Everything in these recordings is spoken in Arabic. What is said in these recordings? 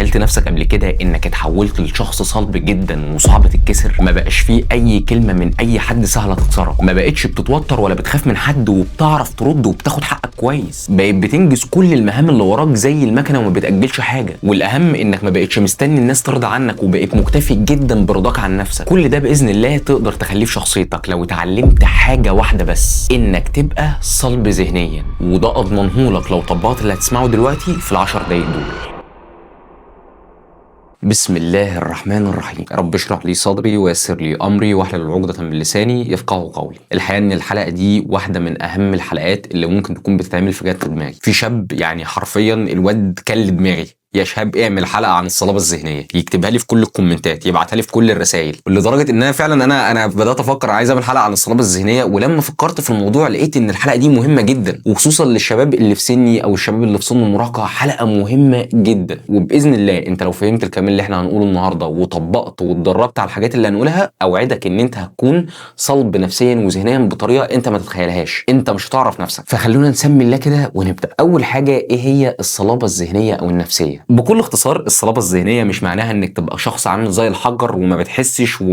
تخيلت نفسك قبل كده انك اتحولت لشخص صلب جدا وصعب تتكسر؟ ما بقاش فيه اي كلمه من اي حد سهله تكسرها، ما بقتش بتتوتر ولا بتخاف من حد وبتعرف ترد وبتاخد حقك كويس، بقيت بتنجز كل المهام اللي وراك زي المكنه وما بتاجلش حاجه، والاهم انك ما بقتش مستني الناس ترضى عنك وبقيت مكتفي جدا برضاك عن نفسك. كل ده باذن الله تقدر تخليه في شخصيتك لو اتعلمت حاجه واحده بس، انك تبقى صلب ذهنيا، وده اضمنهولك لو طبقت اللي هتسمعه دلوقتي في ال10 دقايق دول. بسم الله الرحمن الرحيم. رب اشرح لي صدري ويسر لي امري واحلل عقدة من لساني يفقهوا قولي. الحقيقه ان الحلقه دي واحده من اهم الحلقات اللي ممكن تكون بتتعمل في جد دماغي. في شاب يعني حرفيا الواد كل دماغي، يا شهاب اعمل حلقه عن الصلابه الذهنيه، يكتبها لي في كل الكومنتات، يبعتها لي في كل الرسائل، لدرجه ان انا فعلا انا بدات افكر عايز اعمل حلقه عن الصلابه الذهنيه. ولما فكرت في الموضوع لقيت ان الحلقه دي مهمه جدا، وخصوصا للشباب اللي في سني او الشباب اللي في سن المراهقه، حلقه مهمه جدا. وباذن الله انت لو فهمت الكلام اللي احنا هنقوله النهارده وطبقت واتدربت على الحاجات اللي هنقولها، اوعدك ان انت هتكون صلب نفسيا وذهنيا بطريقه انت ما تتخيلهاش، انت مش هتعرف نفسك. فخلونا نسمي الله كده ونبدا. اول حاجه، ايه هي الصلابه الذهنيه او النفسيه؟ بكل اختصار، الصلابه الذهنيه مش معناها انك تبقى شخص عامل زي الحجر وما بتحسش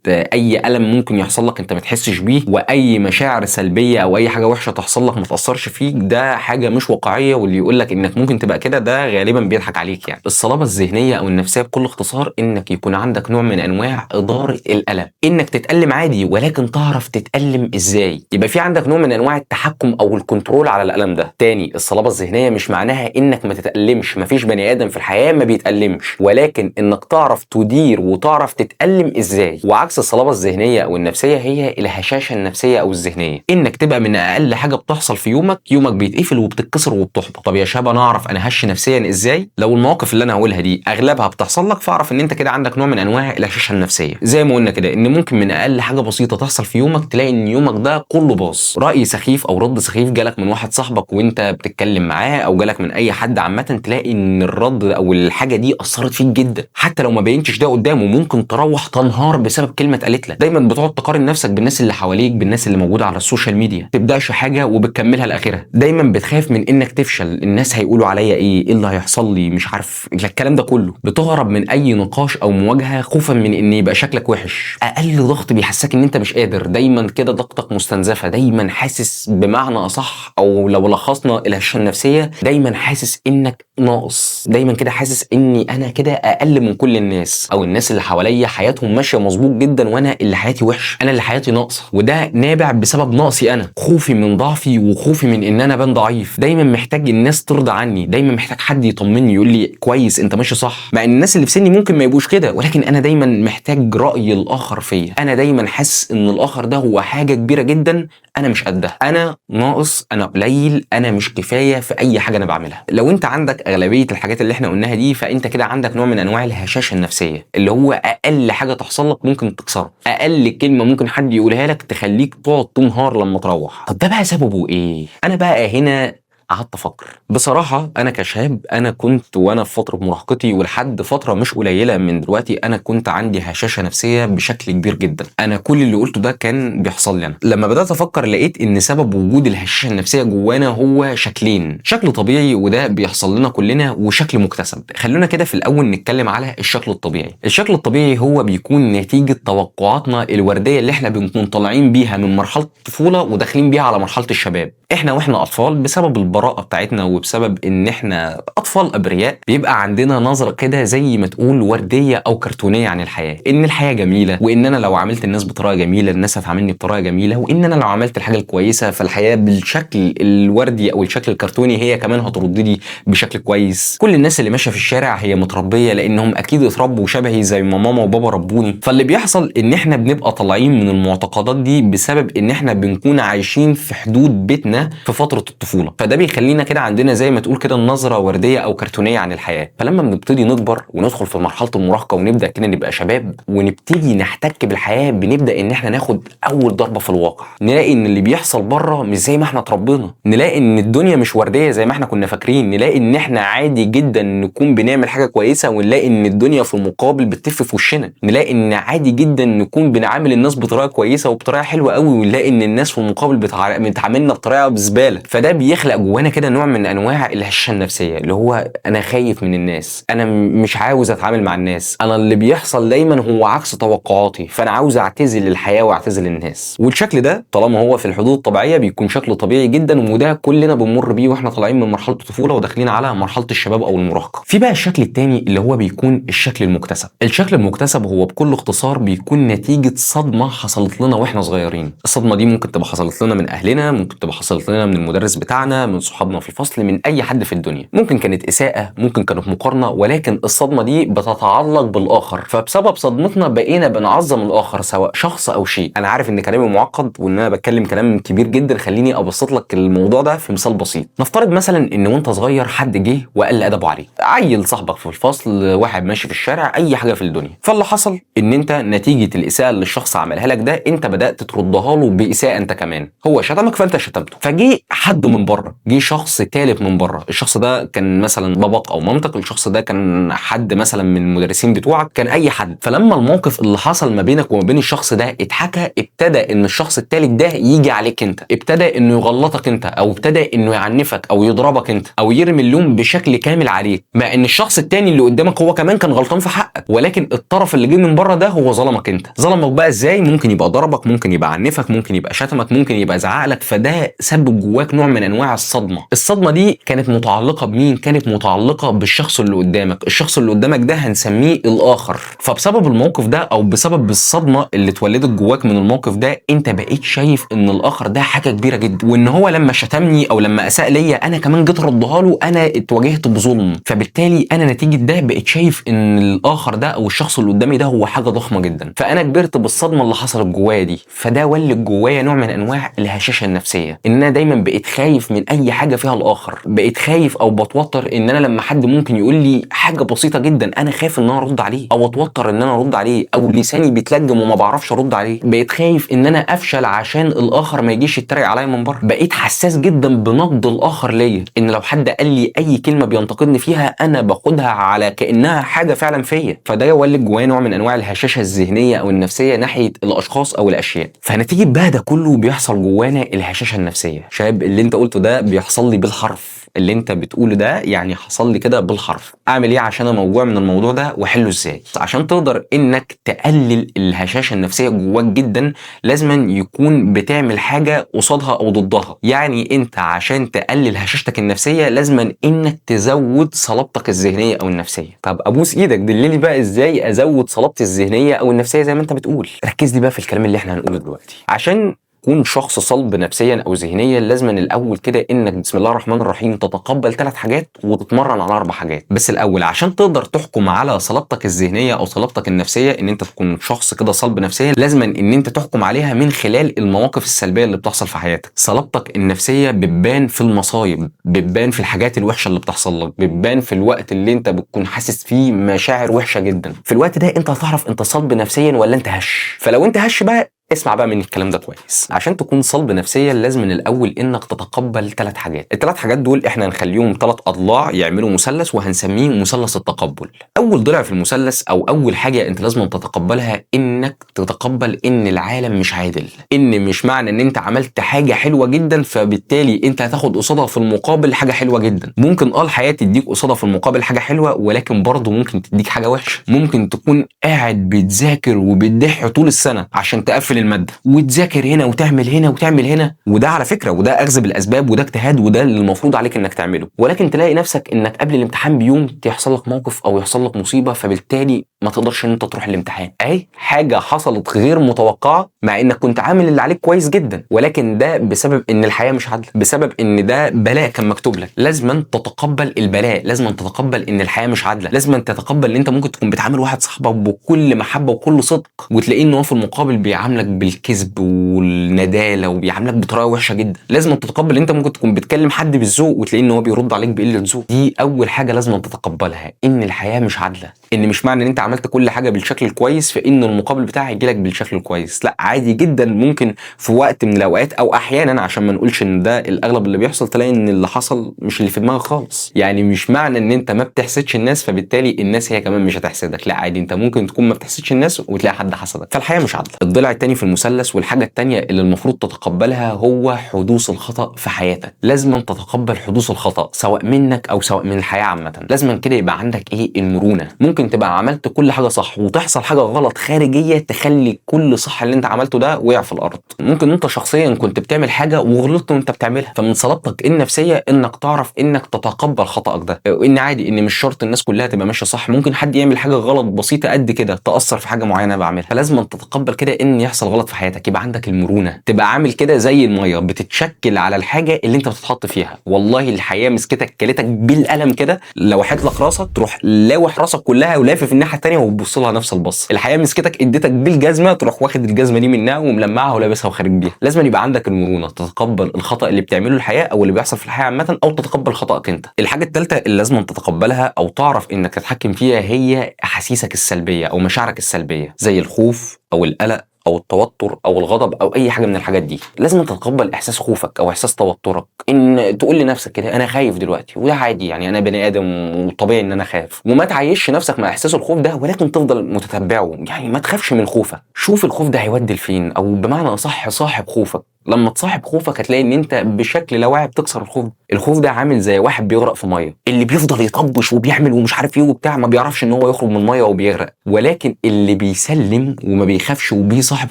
اي الم ممكن يحصل لك انت ما تحسش بيه، واي مشاعر سلبيه او اي حاجه وحشه تحصل لك ما تاثرش فيك. ده حاجه مش واقعيه، واللي يقول لك انك ممكن تبقى كده ده غالبا بيضحك عليك. يعني الصلابه الذهنيه او النفسيه بكل اختصار انك يكون عندك نوع من انواع اداره الالم، انك تتالم عادي ولكن تعرف تتالم ازاي، يبقى في عندك نوع من انواع التحكم او الكنترول على الالم ده. تاني، الصلابه الذهنيه مش معناها انك ما تتالمش، مفيش بني ادم في الحياه ما بيتألمش، ولكن انك تعرف تدير وتعرف تتألم ازاي. وعكس الصلابة الذهنية او النفسية هي الهشاشة النفسية او الذهنية، انك تبقى من اقل حاجة بتحصل في يومك بيتقفل وبتتكسر وبتحبط. طب يا شباب انا اعرف انا هش نفسيا ازاي؟ لو المواقف اللي انا هقولها دي اغلبها بتحصل لك، فاعرف ان انت كده عندك نوع من انواع الهشاشة النفسية. زي ما قلنا كده ان ممكن من اقل حاجة بسيطة تحصل في يومك تلاقي ان يومك ده كله باظ. رأي سخيف او رد سخيف جالك من واحد صاحبك وانت بتتكلم معاه، او جالك من اي حد عامة، تلاقي ان الرد او الحاجة دي اثرت فيك جدا، حتى لو ما بينتش ده قدامه ممكن تروح تنهار بسبب كلمه اتقالت لك. دايما بتقعد تقارن نفسك بالناس اللي حواليك، بالناس اللي موجوده على السوشيال ميديا، تبداش حاجه وبتكملها لاخرها. دايما بتخاف من انك تفشل، الناس هيقولوا عليا ايه اللي هيحصل لي، مش عارف الكلام ده كله. بتهرب من اي نقاش او مواجهه خوفا من ان يبقى شكلك وحش. اقل ضغط بيحسسك ان انت مش قادر، دايما كده ضغطك مستنزفه، دايما حاسس بمعنى اصح، او لو لخصنا الهشاشه النفسيه، دايما حاسس انك ناقص، دايما كده حاسس اني انا كده اقل من كل الناس، او الناس اللي حواليا حياتهم ماشيه مظبوط جدا وانا اللي حياتي وحش، انا اللي حياتي ناقصه. وده نابع بسبب نقصي انا، خوفي من ضعفي وخوفي من ان انا بان ضعيف. دايما محتاج الناس ترضى عني، دايما محتاج حد يطمني يقول لي كويس انت ماشي صح، مع ان الناس اللي في سني ممكن ما يبقوش كده، ولكن انا دايما محتاج راي الاخر فيا. انا دايما حاسس ان الاخر ده هو حاجه كبيره جدا انا مش قدها، انا ناقص، انا قليل، انا مش كفايه في اي حاجه انا بعملها. لو انت عندك اغلبيه الحاجات اللي احنا قلناها دي، فانت كده عندك نوع من انواع الهشاشه النفسيه، اللي هو اقل حاجه تحصل لك ممكن تكسرها، اقل كلمه ممكن حد يقولها لك تخليك تقعد تنهار لما تروح. طب ده بقى سببه ايه؟ انا بقى هنا قعدت افكر بصراحه. انا كشاب، انا كنت وانا في فتره مراهقتي ولحد فتره مش قليله من دلوقتي، انا كنت عندي هشاشه نفسيه بشكل كبير جدا. انا كل اللي قلته ده كان بيحصل لي انا. لما بدات افكر لقيت ان سبب وجود الهشاشه النفسيه جوانا هو شكلين، شكل طبيعي وده بيحصل لنا كلنا، وشكل مكتسب. خلونا كده في الاول نتكلم على الشكل الطبيعي. الشكل الطبيعي هو بيكون نتيجه توقعاتنا الورديه اللي احنا بنكون طالعين بيها من مرحله الطفوله وداخلين بيها على مرحله الشباب. احنا واحنا اطفال بسبب البراءه بتاعتنا وبسبب ان احنا اطفال ابرياء، بيبقى عندنا نظره كده زي ما تقول ورديه او كرتونيه عن الحياه، ان الحياه جميله، وان انا لو عملت الناس بطريقه جميله الناس هتعاملني بطريقه جميله، وان انا لو عملت الحاجه الكويسه فالحياه بالشكل الوردي او الشكل الكرتوني هي كمان هترد لي بشكل كويس. كل الناس اللي ماشيه في الشارع هي متربيه لانهم اكيد اتربوا شبهي زي ما ماما وبابا ربوني. فاللي بيحصل ان احنا بنبقى طالعين من المعتقدات دي بسبب ان احنا بنكون عايشين في حدود بيتنا في فتره الطفوله، فده بيخلينا كده عندنا زي ما تقول كده النظره ورديه او كرتونيه عن الحياه. فلما بنبتدي نكبر وندخل في مرحله المراهقه ونبدا كده نبقى شباب ونبتدي نحتك بالحياه، بنبدا ان احنا ناخد اول ضربه في الواقع، نلاقي ان اللي بيحصل بره مش زي ما احنا اتربينا، نلاقي ان الدنيا مش ورديه زي ما احنا كنا فاكرين، نلاقي ان احنا عادي جدا نكون بنعمل حاجه كويسه ونلاقي ان الدنيا في المقابل بتلف في وشنا، نلاقي ان عادي جدا نكون بنعامل الناس بطريقه كويسه وبطريقه حلوه قوي، ونلاقي ان الناس في المقابل بتعاملنا بطريقه زباله. فده بيخلق جوانا جوانا كده نوع من انواع الهشاشه النفسيه، اللي هو انا خايف من الناس، انا مش عاوز اتعامل مع الناس، انا اللي بيحصل دايما هو عكس توقعاتي، فانا عاوز اعتزل الحياه واعتزل الناس. والشكل ده طالما هو في الحدود الطبيعيه بيكون شكل طبيعي جدا، وده كلنا بنمر بيه واحنا طالعين من مرحله الطفوله وداخلين على مرحله الشباب او المراهقه. في بقى الشكل الثاني اللي هو بيكون الشكل المكتسب. الشكل المكتسب هو بكل اختصار بيكون نتيجه صدمه حصلت لنا واحنا صغيرين. الصدمه دي ممكن تبقى حصلت لنا من اهلنا، ممكن تبقى حصلت لنا من المدرس بتاعنا، من صحابنا في الفصل، من اي حد في الدنيا. ممكن كانت اساءه، ممكن كانت مقارنه، ولكن الصدمه دي بتتعلق بالاخر، فبسبب صدمتنا بقينا بنعظم الاخر سواء شخص او شيء. انا عارف ان كلامي معقد وان انا بتكلم كلام كبير جدا، خليني ابسط لك الموضوع ده في مثال بسيط. نفترض مثلا ان وانت صغير حد جه وقل ادبه عليك، عيل صاحبك في الفصل، واحد ماشي في الشارع، اي حاجه في الدنيا. فاللي حصل ان انت نتيجه الاساءه اللي الشخص عملها لك ده انت بدات تردها له باساءه انت كمان. هو شتمك فانت شتمته، فجي حد من بره، جه شخص ثالث من بره. الشخص ده كان مثلا باباك او مامتك، الشخص ده كان حد مثلا من المدرسين بتوعك، كان اي حد. فلما الموقف اللي حصل ما بينك وما بين الشخص ده اتحكى، ابتدى ان الشخص الثالث ده يجي عليك انت، ابتدى انه يغلطك انت، او ابتدى انه يعنفك او يضربك انت، او يرمي اللوم بشكل كامل عليك، مع ان الشخص الثاني اللي قدامك هو كمان كان غلطان في حقك، ولكن الطرف اللي جه من بره ده هو ظلمك انت. ظلمك بقى ازاي؟ ممكن يبقى ضربك، ممكن يبقى عنفك، ممكن يبقى شتمك، ممكن يبقى زعقلك، فده سبب جواك نوع من انواع الصدمه. الصدمه دي كانت متعلقه بمين؟ كانت متعلقه بالشخص اللي قدامك. الشخص اللي قدامك ده هنسميه الاخر. فبسبب الموقف ده او بسبب الصدمه اللي اتولدت جواك من الموقف ده، انت بقيت شايف ان الاخر ده حاجه كبيره جدا، وان هو لما شتمني او لما اساء ليا انا كمان جيت ردها له، انا اتواجهت بظلم. فبالتالي انا نتيجه ده بقيت شايف ان الاخر ده او الشخص اللي قدامي ده هو حاجه ضخمه جدا. فانا كبرت بالصدمه اللي حصلت جوايا دي، فده ولد جوايا نوع من انواع الهشاشه النفسيه، ان انا دايما بقيت خايف من اي حاجه فيها الاخر. بقيت خايف او بتوتر ان انا لما حد ممكن يقول لي حاجه بسيطه جدا انا خايف ان انا ارد عليه، او اتوتر ان انا ارد عليه، او لساني بيتلجم وما بعرفش ارد عليه. بقيت خايف ان انا افشل عشان الاخر ما يجيش يتريق عليا من بره. بقيت حساس جدا بنقد الاخر ليا، ان لو حد قال لي اي كلمه بينتقدني فيها انا باخدها على كانها حاجه فعلا فيا. فده يولد جوايا نوع من انواع الهشاشه الذهنيه او النفسيه ناحيه الاشخاص او الاشياء. فنتيجه بقى ده كله بيحصل جوانا الهشاشه النفسيه. شاب اللي انت قلته ده بيحصل لي بالحرف، اللي انت بتقوله ده يعني حصل لي كده بالحرف. اعمل ايه عشان اموجوع من الموضوع ده واحله ازاي؟ عشان تقدر انك تقلل الهشاشه النفسيه جواك جدا لازما يكون بتعمل حاجه قصادها او ضدها. يعني انت عشان تقلل هشاشتك النفسيه لازما انك تزود صلابتك الذهنيه او النفسيه. طب ابوس ايدك دللي بقى ازاي ازود صلابتي الذهنيه او النفسيه زي ما انت بتقول. ركز لي بقى في الكلام اللي احنا هنقوله دلوقتي. عشان تكون شخص صلب نفسيا او ذهنيا لازم الاول كده انك بسم الله الرحمن الرحيم تتقبل 3 حاجات وتتمرن على 4 حاجات. بس الاول عشان تقدر تحكم على صلابتك الذهنيه او صلابتك النفسيه، ان انت تكون شخص كده صلب نفسيا، لازم ان انت تحكم عليها من خلال المواقف السلبيه اللي بتحصل في حياتك. صلابتك النفسيه بتبان في المصايب، بتبان في الحاجات الوحشه اللي بتحصل لك، بتبان في الوقت اللي انت بتكون حاسس فيه مشاعر وحشه جدا. في الوقت ده انت هتعرف انت صلب نفسيا ولا انت هش. فلو انت هش بقى اسمع بقى من الكلام ده كويس. عشان تكون صلب نفسيا لازم من الاول انك تتقبل 3 حاجات. ال3 حاجات دول احنا هنخليهم 3 اضلاع يعملوا مثلث وهنسميه مثلث التقبل. اول ضلع في المثلث او اول حاجه انت لازم تتقبلها انك تتقبل ان العالم مش عادل، ان مش معنى ان انت عملت حاجه حلوه جدا فبالتالي انت هتاخد قصادها في المقابل حاجه حلوه جدا. ممكن الحياه تديك قصادها في المقابل حاجه حلوه، ولكن برضه ممكن تديك حاجه وحشه. ممكن تكون قاعد بتذاكر وبتضح طول السنه عشان تقفل الماده، وتذاكر هنا وتعمل هنا وتعمل هنا، وده على فكره وده اخذ بالاسباب وده اجتهاد وده اللي المفروض عليك انك تعمله، ولكن تلاقي نفسك انك قبل الامتحان بيوم يحصل لك موقف او يحصل لك مصيبه فبالتالي ما تقدرش ان انت تروح الامتحان. اهي حاجه حصلت غير متوقعه مع انك كنت عامل اللي عليك كويس جدا، ولكن ده بسبب ان الحياه مش عادله، بسبب ان ده بلاء كان مكتوب لك. لازم تتقبل البلاء، لازم تتقبل ان الحياه مش عادله، لازم تتقبل ان انت ممكن تكون بتعامل واحد صاحبك بكل محبه وكل صدق وتلاقيه ان هو في المقابل بيعاملك بالكذب والنداله وبيعاملك بطريقه وحشه جدا. لازم تتقبل ان انت ممكن تكون بتكلم حد بالذوق وتلاقيه ان هو بيرد عليك بقله ذوق. دي اول حاجه لازم تتقبلها، ان الحياه مش عادله، ان مش معنى ان انت عملت كل حاجه بالشكل الكويس فان المقابل بتاعها يجي لك بالشكل الكويس. لا، عادي جدا ممكن في وقت من الاوقات او احيانا، عشان ما نقولش ان ده الاغلب اللي بيحصل، تلاقي ان اللي حصل مش اللي في دماغك خالص. يعني مش معنى ان انت ما بتحسدش الناس فبالتالي الناس هي كمان مش هتحسدك، لا عادي انت ممكن تكون ما بتحسدش الناس وتلاقي حد حسدك. فالحياه مش عادله. الضلع الثاني في المثلث والحاجه التانيه اللي المفروض تتقبلها هو حدوث الخطا في حياتك. لازم تتقبل حدوث الخطا سواء منك او سواء من الحياه عامه. لازم كده يبقى عندك ايه؟ المرونه. ممكن تبقى عملت كل حاجه صح وتحصل حاجه غلط خارجيه تخلي كل صح اللي انت عملته ده وقع في الارض. ممكن انت شخصيا كنت بتعمل حاجه وغلطت وانت بتعملها، فمن صلابتك النفسيه انك تعرف انك تتقبل خطأك ده، وان عادي ان مش شرط الناس كلها تبقى ماشيه صح، ممكن حد يعمل حاجه غلط بسيطه قد كده تاثر في حاجه معينه بعملها. فلازم تتقبل كده ان يحصل غلط في حياتك، يبقى عندك المرونه، تبقى عامل كده زي الميه بتتشكل على الحاجه اللي انت بتتحط فيها. والله الحياه مسكتك كلتك بالقلم كده، لوحت لك راسك تروح لاوح راسك كلها ولافف الناحيه الثانيه وتبص لها نفس البص. الحياه مسكتك اديتك بالجزمه تروح واخد الجزمه دي منها وملمعها ولابسها وخارج بيها. لازم يبقى عندك المرونه، تتقبل الخطا اللي بتعمله الحياه او اللي بيحصل في الحياه عامه، او تتقبل خطأك انت. الحاجه الثالثه اللي لازم تتقبلها او تعرف انك تتحكم فيها هي احاسيسك السلبيه او مشاعرك السلبيه، زي الخوف او القلق او التوتر او الغضب او اي حاجه من الحاجات دي. لازم تتقبل احساس خوفك او احساس توترك، ان تقول لنفسك كده انا خايف دلوقتي وده عادي، يعني انا بني ادم وطبيعي ان انا خايف، وما تعيش نفسك مع احساس الخوف ده، ولكن تفضل متتبعه. يعني ما تخافش من خوفك، شوف الخوف ده هيودي لفين، او بمعنى اصح صاحب خوفك. لما تصاحب خوفك هتلاقي ان انت بشكل لا واعي بتكسر الخوف. الخوف ده عامل زي واحد بيغرق في ميه، اللي بيفضل يطبش وبيعمل ومش عارف ايه وبتاع، ما بيعرفش ان هو يخرج من الميه وبيغرق. ولكن اللي بيسلم وما بيخافش وبيصاحب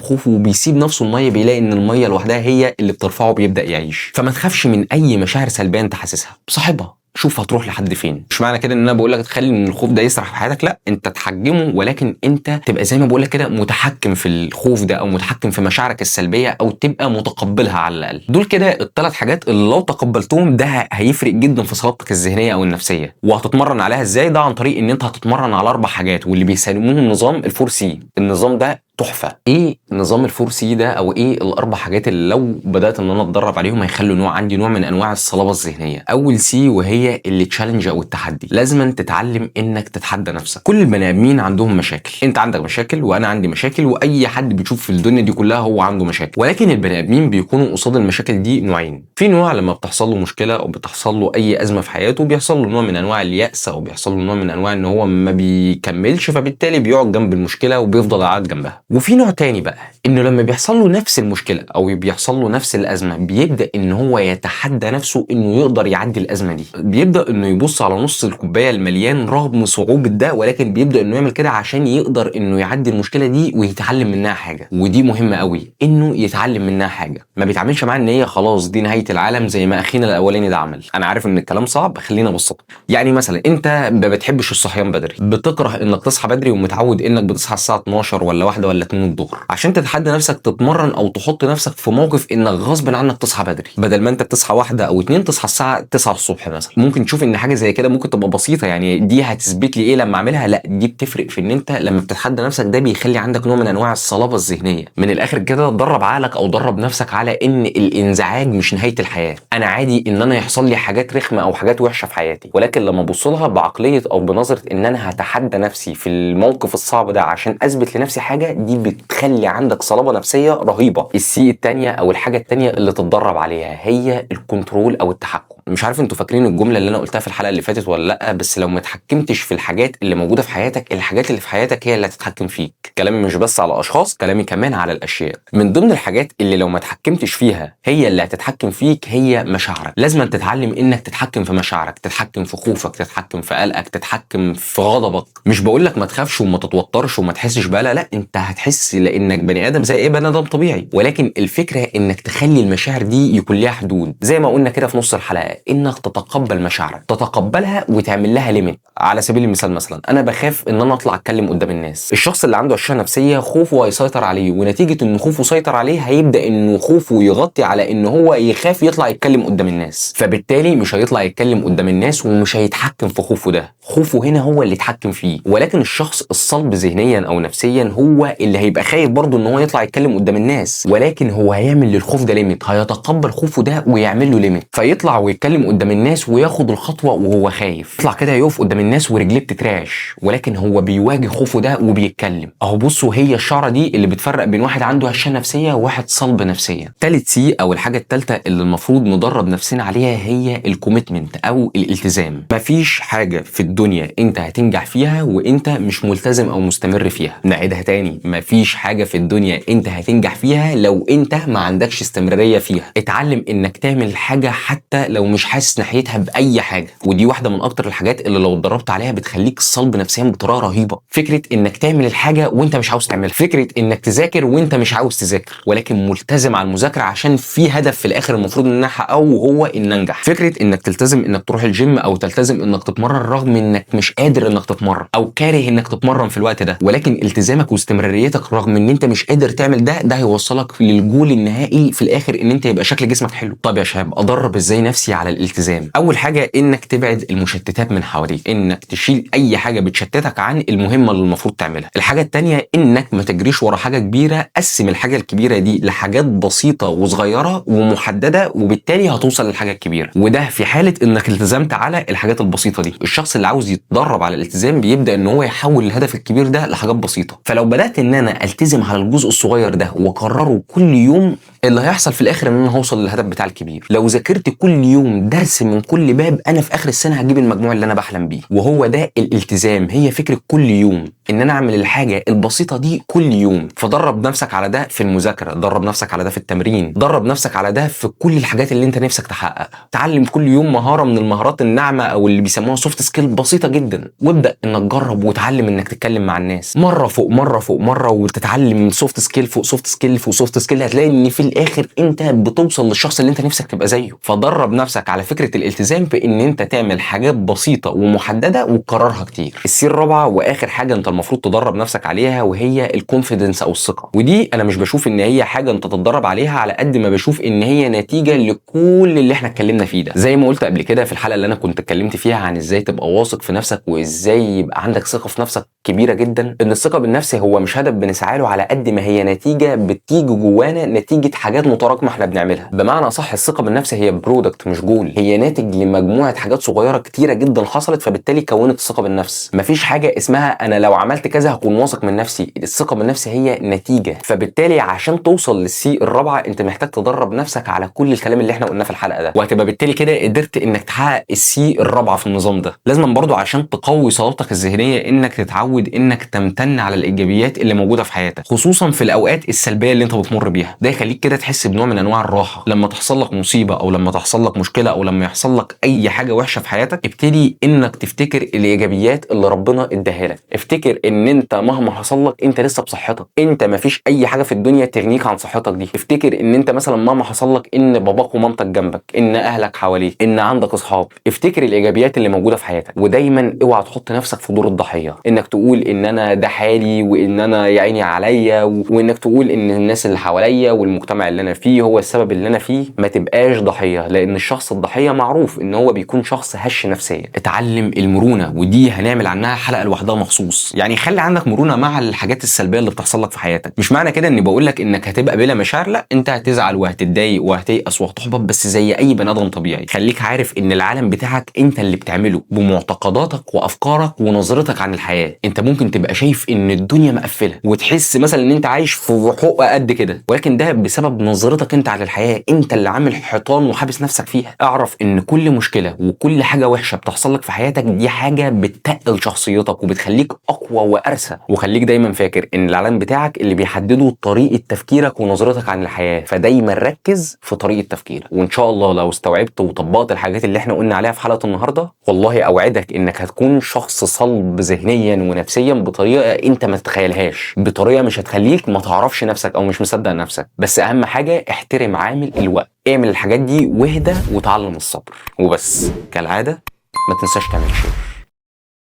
خوفه وبيسيب نفسه الميه، بيلاقي ان الميه لوحدها هي اللي بترفعه وبيبدا يعيش. فما تخافش من اي مشاعر سلبيه انت حاسسها، صاحبها، شوف هتروح لحد فين. مش معنى كده ان انا بقول لك تخلي ان الخوف ده يسرح في حياتك، لا، انت تحجمه، ولكن انت تبقى زي ما بقول لك كده متحكم في الخوف ده او متحكم في مشاعرك السلبيه، او تبقى متقبلها على الاقل. دول كده الثلاث حاجات اللي لو تقبلتهم ده هيفرق جدا في صلابتك الذهنيه او النفسيه. وهتتمرن عليها ازاي؟ ده عن طريق ان انت هتتمرن على 4 حاجات، واللي بيسموه النظام الفور سي. النظام ده تحفه. ايه نظام الفور سي ده، او ايه ال4 حاجات اللي لو بدات ان انا اتدرب عليهم هيخلوا عندي نوع من انواع الصلابه الذهنيه؟ اول سي وهي اللي تشالنج او التحدي. لازم تتعلم انك تتحدى نفسك. كل البني ادمين عندهم مشاكل، انت عندك مشاكل وانا عندي مشاكل، واي حد بتشوف في الدنيا دي كلها هو عنده مشاكل. ولكن البني ادمين بيكونوا قصاد المشاكل دي نوعين. في نوع لما بتحصل له مشكله او بتحصل له اي ازمه في حياته بيحصل له نوع من انواع اليأس، او بيحصل له نوع من انواع ان هو ما بيكملش، فبالتالي بيقعد جنب المشكله وبيفضل قاعد جنبها. وفي نوع تاني بقى انه لما بيحصل له نفس المشكله او بيحصل له نفس الازمه بيبدا ان هو يتحدى نفسه انه يقدر يعدي الازمه دي. بيبدا انه يبص على نص الكوبايه المليان رغم صعوبه ده، ولكن بيبدا انه يعمل كده عشان يقدر انه يعدي المشكله دي ويتعلم منها حاجه. ودي مهمه قوي، انه يتعلم منها حاجه. ما بيتعاملش معاها ان هي خلاص دي نهايه العالم زي ما اخينا الاولاني ده عمل. انا عارف ان الكلام صعب، خلينا ابسطه. يعني مثلا انت ما بتحبش الصحيان بدري، بتكره انك تصحى بدري ومتعود انك بتصحى الساعه 12 ولا 1 ولا 2 الظهر. عشان تتحدى نفسك تتمرن او تحط نفسك في موقف انك غصب عنك تصحى بدري، بدل ما انت بتصحى 1 أو 2 تصحى الساعه 9 الصبح مثلا. ممكن تشوف ان حاجه زي كده ممكن تبقى بسيطه، يعني دي هتثبت لي ايه لما اعملها؟ لا، دي بتفرق في ان انت لما بتتحدى نفسك ده بيخلي عندك نوع من انواع الصلابه الذهنيه. من الاخر كده درب عقلك او درب نفسك على ان الانزعاج مش نهايه الحياه. انا عادي ان انا يحصل لي حاجات رخمه او حاجات وحشه في حياتي، ولكن لما ابص لها بعقليه او بنظره ان انا هتحدى نفسي في الموقف الصعب ده عشان اثبت لنفسي حاجه، دي بتخلي عندك صلابه نفسيه رهيبه. السي الثانيه او الحاجه الثانيه اللي تتدرب عليها هي الكنترول او التحكم. مش عارف انتوا فاكرين الجمله اللي انا قلتها في الحلقه اللي فاتت ولا لا، بس لو ما اتحكمتش في الحاجات اللي موجوده في حياتك، الحاجات اللي في حياتك هي اللي هتتحكم فيك. كلامي مش بس على اشخاص، كلامي كمان على الاشياء. من ضمن الحاجات اللي لو ما اتحكمتش فيها هي اللي هتتحكم فيك هي مشاعرك. لازم تتعلم انك تتحكم في مشاعرك، تتحكم في خوفك، تتحكم في قلقك، تتحكم في غضبك. مش بقول لك ما تخافش وما تتوترش وما تحسش بقلق، لا، انت هتحس لانك بني ادم زي ايه بني ادم طبيعي. ولكن الفكره انك تخلي المشاعر دي يكون ليها حدود، زي ما قلنا كده في نص الحلقه، انك تتقبل مشاعرك، تتقبلها وتعمل لها ليميت. على سبيل المثال مثلا انا بخاف ان انا اطلع اتكلم قدام الناس. الشخص اللي عنده هشاشة نفسيه خوفه هيسيطر عليه، ونتيجه ان خوفه سيطر عليه هيبدا انه خوفه يغطي على ان هو يخاف يطلع يتكلم قدام الناس، فبالتالي مش هيطلع يتكلم قدام الناس ومش هيتحكم في خوفه ده. خوفه هنا هو اللي يتحكم فيه. ولكن الشخص الصلب ذهنيا او نفسيا هو اللي هيبقى خايف برضه ان هو يطلع يتكلم قدام الناس، ولكن هو هيعمل للخوف ده ليميت، هيتقبل خوفه ده ويعمل له ليميت، فيطلع ويتكلم يتكلم قدام الناس وياخد الخطوه وهو خايف، يطلع كده يقف قدام الناس ورجليه بتترعش، ولكن هو بيواجه خوفه ده وبيتكلم. اهو بصوا، هي الشعره دي اللي بتفرق بين واحد عنده هشاشه نفسيه وواحد صلب نفسيا. تالت سي او الحاجه الثالثه اللي المفروض ندرب نفسنا عليها هي الكوميتمنت او الالتزام. مفيش حاجه في الدنيا انت هتنجح فيها وانت مش ملتزم او مستمر فيها. نعيدها تاني، مفيش حاجه في الدنيا انت هتنجح فيها لو انت ما عندكش استمراريه فيها. اتعلم انك تعمل حاجه حتى لو مش حاسس ناحيتها باي حاجه، ودي واحده من اكتر الحاجات اللي لو اتدربت عليها بتخليك صلب نفسيا بطريقه رهيبه. فكره انك تعمل الحاجه وانت مش عاوز تعملها، فكره انك تذاكر وانت مش عاوز تذاكر ولكن ملتزم على المذاكره عشان في هدف في الاخر المفروض ان انا احققه وهو ان انجح. فكره انك تلتزم انك تروح الجيم او تلتزم انك تتمرن رغم انك مش قادر انك تتمرن او كاره انك تتمرن في الوقت ده، ولكن التزامك واستمراريتك رغم ان انت مش قادر تعمل ده هيوصلك للجول النهائي في الاخر ان انت يبقى شكل جسمك حلو. طب يا شباب، ادرب ازاي نفسي على الالتزام؟ اول حاجه انك تبعد المشتتات من حواليك، انك تشيل اي حاجه بتشتتك عن المهمه اللي المفروض تعملها. الحاجه الثانيه انك ما تجريش ورا حاجه كبيره، قسم الحاجه الكبيره دي لحاجات بسيطه وصغيره ومحدده وبالتالي هتوصل للحاجه الكبيره، وده في حاله انك التزمت على الحاجات البسيطه دي. الشخص اللي عاوز يتدرب على الالتزام بيبدا ان هو يحول الهدف الكبير ده لحاجات بسيطه. فلو بدات ان انا التزم على الجزء الصغير ده واكرره كل يوم، اللي هيحصل في الاخر ان انا هوصل للهدف بتاع الكبير. لو ذاكرت كل يوم درس من كل باب، انا في اخر السنه هجيب المجموع اللي انا بحلم بيه. وهو ده الالتزام، هي فكره كل يوم ان انا اعمل الحاجه البسيطه دي كل يوم. فدرب نفسك على ده في المذاكره، درب نفسك على ده في التمرين، درب نفسك على ده في كل الحاجات اللي انت نفسك تحققها. تعلم كل يوم مهاره من المهارات الناعمه او اللي بيسموها سوفت سكيل بسيطه جدا، وابدا انك تجرب وتعلم انك تتكلم مع الناس مره فوق مره فوق مره، وتتعلم سوفت سكيل فوق سوفت سكيل فوق سوفت سكيل. هتلاقي ان في الاخر انت بتوصل للشخص اللي انت نفسك تبقى زيه. فدرب نفسك على فكره الالتزام في ان انت تعمل حاجات بسيطه ومحدده وتكررها كتير. السير الرابعه واخر حاجه انت المفروض تدرب نفسك عليها وهي الكونفيدنس او الثقه، ودي انا مش بشوف ان هي حاجه انت تتدرب عليها على قد ما بشوف ان هي نتيجه لكل اللي احنا اتكلمنا فيه ده. زي ما قلت قبل كده في الحلقه اللي انا كنت اتكلمت فيها عن ازاي تبقى واثق في نفسك وازاي يبقى عندك ثقه في نفسك كبيره جدا، ان الثقه بالنفس هو مش هدف بنسعى له على قد ما هي نتيجه بتيجي جوانا نتيجه حاجات متراكمه احنا بنعملها. بمعنى اصح، الثقه بالنفس هي برودكت مش جول، هي ناتج لمجموعه حاجات صغيره كتيره جدا حصلت فبالتالي كونت الثقه بالنفس. مفيش حاجه اسمها انا لو عملت كذا هكون واثق من نفسي، الثقه بالنفس هي نتيجه. فبالتالي عشان توصل للسي الرابعه انت محتاج تدرب نفسك على كل الكلام اللي احنا قلناه في الحلقه ده، وهتبقى بالتالي كده قدرت انك تحقق السي الرابعه في النظام ده. لازم برضو عشان تقوي صلابتك الذهنيه انك تتعود انك تمتن على الايجابيات اللي موجوده في حياتك، خصوصا في الاوقات السلبيه اللي انت بتمر بيها. ده يخليك كده تحس بنوع من انواع الراحه. لما تحصل لك مصيبه او لما تحصل لك مشكله او لما يحصل لك اي حاجه وحشه في حياتك، ابتدي انك تفتكر الايجابيات اللي ربنا اداها لك. افتكر ان انت مهما حصل لك انت لسه بصحتك، انت مفيش اي حاجه في الدنيا تغنيك عن صحتك دي. افتكر ان انت مثلا مهما حصل لك ان باباك ومامتك جنبك، ان اهلك حواليك، ان عندك اصحاب. افتكر الايجابيات اللي موجوده في حياتك، ودايما اوعى تحط نفسك في دور الضحيه، انك تقول ان انا ده حالي وان انا يا عيني عليا وانك تقول ان الناس اللي حواليا والمجتمع اللي انا فيه هو السبب اللي انا فيه. ما تبقاش ضحيه، لان الشخص الضحيه معروف ان هو بيكون شخص هش نفسيا. اتعلم المرونه، ودي هنعمل عنها حلقه لوحدها مخصوص. يعني خلي عندك مرونه مع الحاجات السلبيه اللي بتحصل لك في حياتك. مش معنى كده اني بقول لك انك هتبقى بلا مشاعر، لا، انت هتزعل وهتتضايق وهتيأس وهتحبط بس زي اي بني ادم طبيعي. خليك عارف ان العالم بتاعك انت اللي بتعمله بمعتقداتك وافكارك ونظرتك عن الحياه. انت ممكن تبقى شايف ان الدنيا مقفله وتحس مثلا ان انت عايش في حقه قد كده، ولكن ده بسبب نظرتك انت على الحياه. انت اللي عامل حيطان وحابس نفسك فيها. اعرف ان كل مشكله وكل حاجه وحشه بتحصل لك في حياتك دي حاجه بتتقل شخصيتك وبتخليك اقوى وارسى. وخليك دايما فاكر ان العالم بتاعك اللي بيحدده طريقه تفكيرك ونظرتك عن الحياه، فدايما ركز في طريقه تفكيرك. وان شاء الله لو استوعبت وطبقت الحاجات اللي احنا قلنا عليها في حلقه النهارده، والله اوعدك انك هتكون شخص صلب ذهنيا ونفسيا بطريقه انت ما تتخيلهاش، بطريقه مش هتخليك ما تعرفش نفسك او مش مصدق نفسك. بس اهم حاجه احترم عامل الوقت، اعمل الحاجات دي واهدى وتعلم الصبر وبس. كالعاده ما تنساش تعمل شير.